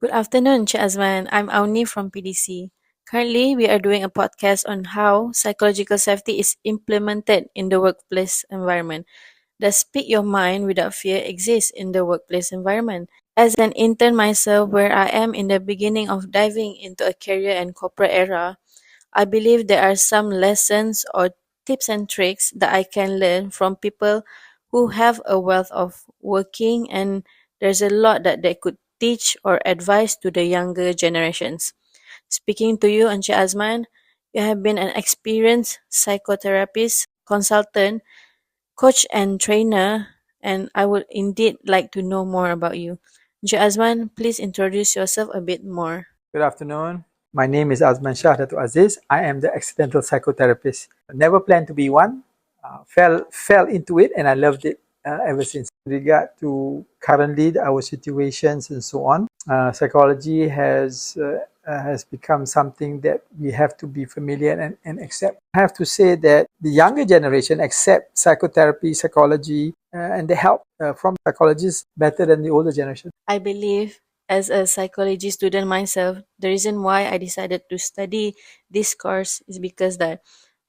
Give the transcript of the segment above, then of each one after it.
Good afternoon, Cik Azman. I'm Auni from PDC. Currently, we are doing a podcast on how psychological safety is implemented in the workplace environment. Does speak your mind without fear exist in the workplace environment? As an intern myself, where I am in the beginning of diving into a career and corporate era, I believe there are some lessons or tips and tricks that I can learn from people who have a wealth of working, and there's a lot that they could teach or advise to the younger generations. Speaking to you, Anche Azman, you have been an experienced psychotherapist, consultant, coach and trainer, and I would indeed like to know more about you. Anche Azman, please introduce yourself a bit more. Good afternoon. My name is Azman Shah Datu Aziz. I am the accidental psychotherapist. Never planned to be one. Fell into it, and I loved it ever since. In regard to currently our situations and so on, psychology has become something that we have to be familiar and accept. I have to say that the younger generation accept psychotherapy, psychology, and the help from psychologists better than the older generation. I believe, as a psychology student myself, the reason why I decided to study this course is because that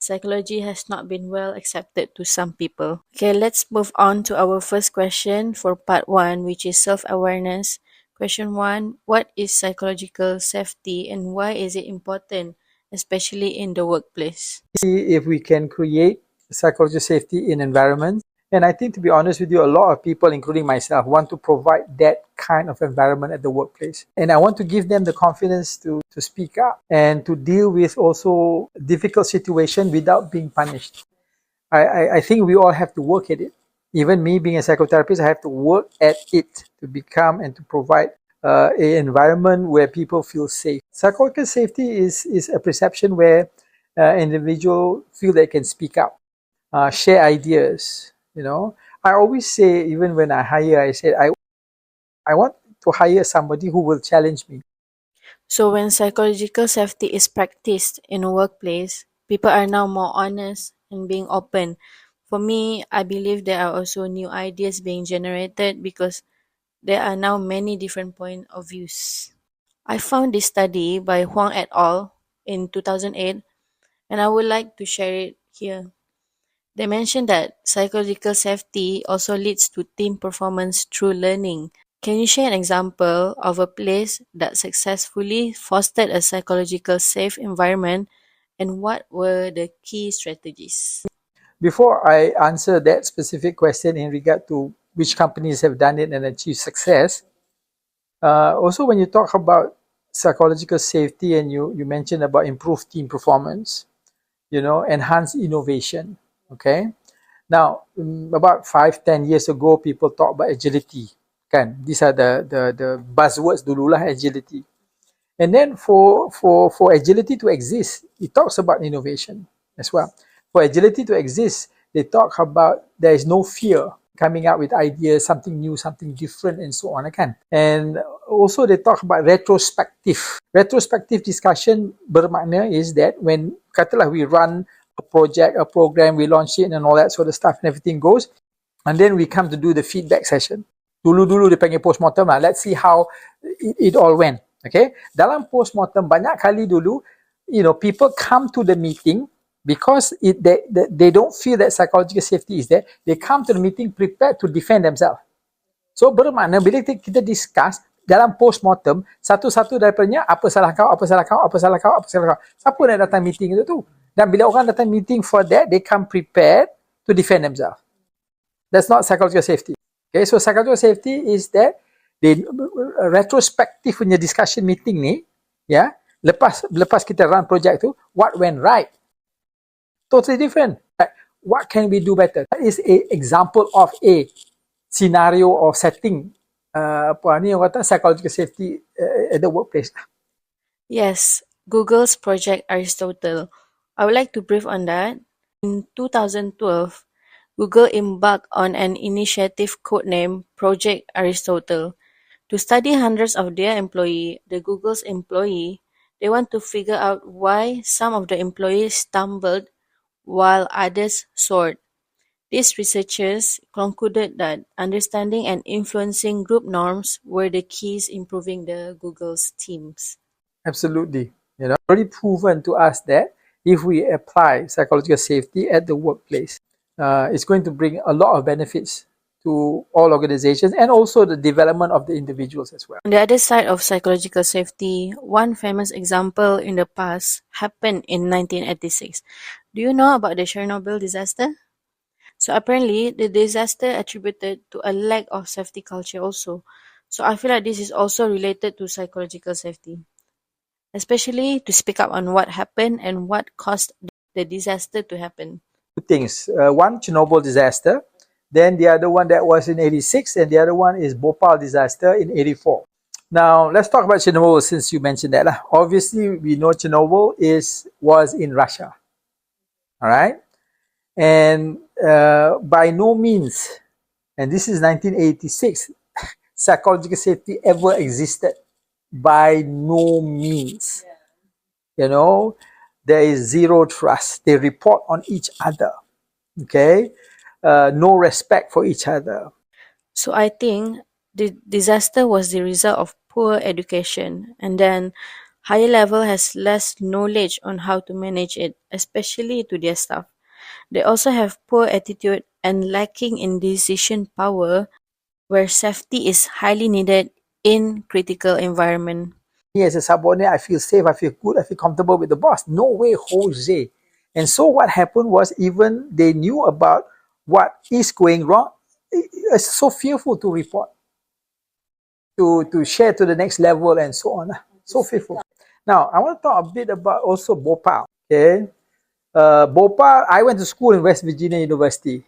psychology has not been well accepted to some people. Okay, let's move on to our first question for part one, which is self-awareness. Question one, what is psychological safety and why is it important, especially in the workplace? See if we can create psychological safety in environments. And I think, to be honest with you, a lot of people, including myself, want to provide that kind of environment at the workplace. And I want to give them the confidence to speak up and to deal with also difficult situations without being punished. I think we all have to work at it. Even me being a psychotherapist, I have to work at it to become and to provide an environment where people feel safe. Psychological safety is a perception where individual feel they can speak up, share ideas. I always say, even when I hire, I said I want to hire somebody who will challenge me. So, when psychological safety is practiced in a workplace, people are now more honest and being open. For me, I believe there are also new ideas being generated because there are now many different point of views. I found this study by Huang et al. In 2008, and I would like to share it here. They mentioned that psychological safety also leads to team performance through learning. Can you share an example of a place that successfully fostered a psychological safe environment, and what were the key strategies? Before I answer that specific question in regard to which companies have done it and achieved success, also when you talk about psychological safety and you mentioned about improved team performance, enhanced innovation. Okay. Now, about 5-10 years ago, people talk about agility. These are the buzzwords dulu lah, agility. And then for agility to exist, it talks about innovation as well. For agility to exist, they talk about there is no fear coming out with ideas, something new, something different, and so on. And also they talk about retrospective. Retrospective discussion bermakna is that when katalah we run a project, a program, we launch it and all that sort of stuff and everything goes, and then we come to do the feedback session. Dulu-dulu dia panggil postmortem lah. Let's see how it all went. Okay, dalam postmortem banyak kali dulu, people come to the meeting because they don't feel that psychological safety is there. They come to the meeting prepared to defend themselves. So bermakna bila kita discuss dalam postmortem, satu-satu daripadanya apa salah kau, apa salah kau, apa salah kau, apa salah kau. Siapa nak datang meeting itu tu? Dan bila orang datang meeting for that, they come prepared to defend themselves. That's not psychological safety. Okay, so psychological safety is that the retrospective punya discussion meeting ni, lepas kita run project tu, what went right? Totally different. What can we do better? That is a example of a scenario or setting psychological safety at the workplace. Yes, Google's Project Aristotle. I would like to brief on that. In 2012, Google embarked on an initiative codenamed Project Aristotle. To study hundreds of their Google's employee, they want to figure out why some of the employees stumbled while others soared. These researchers concluded that understanding and influencing group norms were the keys improving the Google's teams. Absolutely. Already proven to us that if we apply psychological safety at the workplace, it's going to bring a lot of benefits to all organizations and also the development of the individuals as well. On the other side of psychological safety, one famous example in the past happened in 1986. Do you know about the Chernobyl disaster? So apparently, the disaster attributed to a lack of safety culture also. So I feel like this is also related to psychological safety, especially to speak up on what happened and what caused the disaster to happen. Two things. One, Chernobyl disaster. Then the other one that was in 86, and the other one is Bhopal disaster in 84. Now, let's talk about Chernobyl since you mentioned that. Obviously, we know Chernobyl was in Russia. All right? And by no means, and this is 1986, psychological safety ever existed. By no means. You know, there is zero trust. They report on each other. Okay? No respect for each other. So I think the disaster was the result of poor education, and then higher level has less knowledge on how to manage it, especially to their staff. They also have poor attitude and lacking in decision power where safety is highly needed in critical environment. Me as a subordinate, I feel safe, I feel good, I feel comfortable with the boss. No way, Jose. And so what happened was even they knew about what is going wrong. It's so fearful to report, to share to the next level and so on. So fearful. Now, I want to talk a bit about also Bhopal. Okay. Bhopal, I went to school in West Virginia University.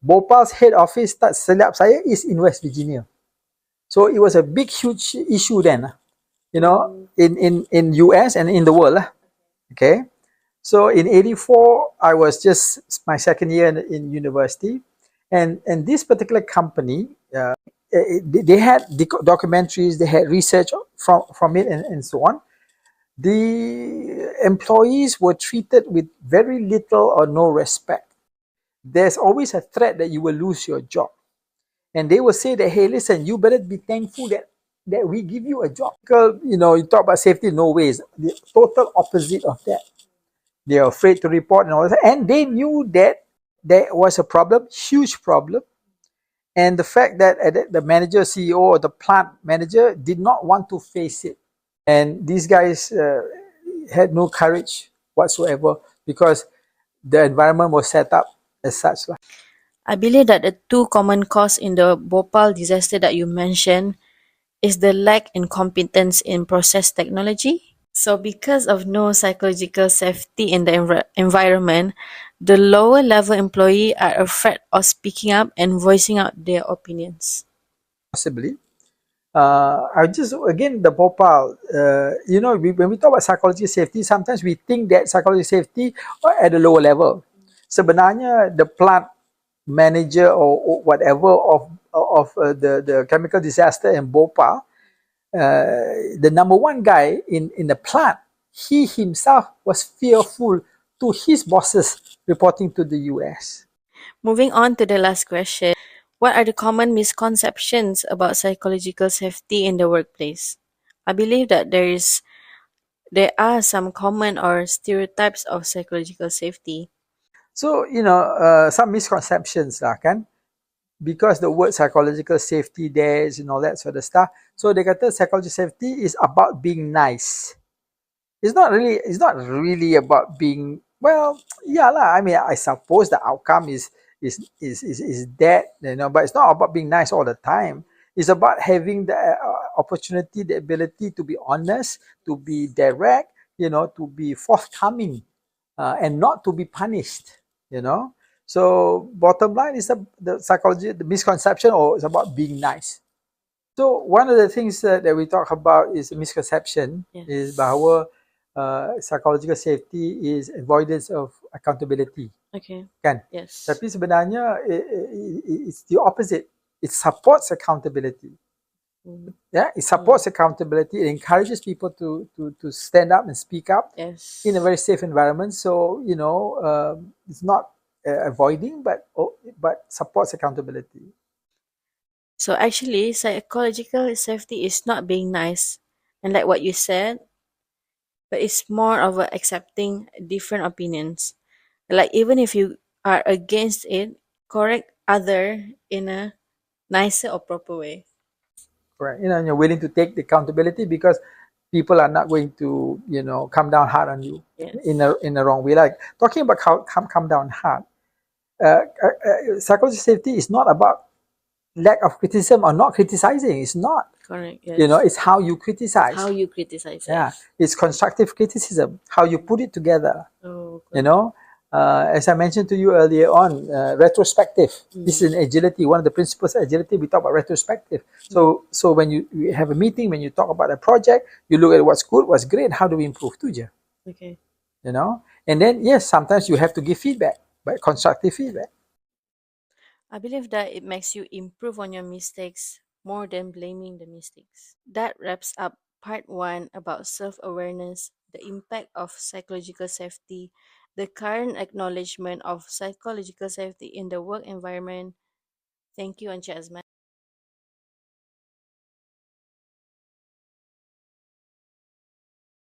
Bhopal's head office, tak silap saya, is in West Virginia. So it was a big, huge issue then, in US and in the world. Okay. So in 84, I was just my second year in university. And this particular company, they had documentaries, they had research from it and so on. The employees were treated with very little or no respect. There's always a threat that you will lose your job. And they will say that, hey, listen, you better be thankful that we give you a job. You talk about safety, no ways. The total opposite of that. They are afraid to report and all that. And they knew that there was a problem, huge problem. And the fact that the manager, CEO, or the plant manager did not want to face it. And these guys had no courage whatsoever because the environment was set up as such. I believe that the two common causes in the Bhopal disaster that you mentioned is the lack in competence in process technology. So because of no psychological safety in the environment, the lower level employee are afraid of speaking up and voicing out their opinions. Possibly. I just, again, the Bhopal, when we talk about psychology safety, sometimes we think that psychology safety at a lower level. Sebenarnya, the plant manager or whatever of the chemical disaster in Bhopal, the number one guy in the plant, he himself was fearful to his bosses reporting to the US. Moving on to the last question. What are the common misconceptions about psychological safety in the workplace? I believe that there are some common or stereotypes of psychological safety. So, some misconceptions lah kan, because the word psychological safety there is and all that sort of stuff. So they kata psychological safety is about being nice. It's not really about being, well, yeah lah. I mean, I suppose the outcome is that, but it's not about being nice all the time. It's about having the opportunity, the ability to be honest, to be direct, to be forthcoming, and not to be punished. So bottom line is the psychology, the misconception, or it's about being nice. So one of the things that we talk about is a misconception is bahawa psychological safety is avoidance of accountability. Okay. Kan? Yes. Tapi sebenarnya it's the opposite. It supports accountability. Yeah, it supports accountability. It encourages people to stand up and speak up Yes. in a very safe environment. So it's not avoiding, but supports accountability. So actually, psychological safety is not being nice, and like what you said, but it's more of a accepting different opinions. Like even if you are against it, correct other in a nicer or proper way. Right. And you're willing to take the accountability because people are not going to, come down hard on you in Yes, a wrong way. Like talking about how come down hard. Psychological safety is not about lack of criticism or not criticizing. It's not. correct. Yes, It's how you how criticize. you criticize. Yeah, Yes. it's constructive criticism. How you put it together. Oh, You correct. know, as I mentioned to you earlier on, retrospective. This is Mm, in agility. One of the principles of agility, we talk about retrospective. mm, So when you have a meeting, when you talk about a project, you look at what's good, what's great, and how do we improve too, je, okay. And then yes, sometimes you have to give feedback, but constructive feedback. I believe that it makes you improve on your mistakes more than blaming the mistakes. That wraps up part one about self awareness, the impact of psychological safety, the current acknowledgement of psychological safety in the work environment. Thank you, Ancha Azman.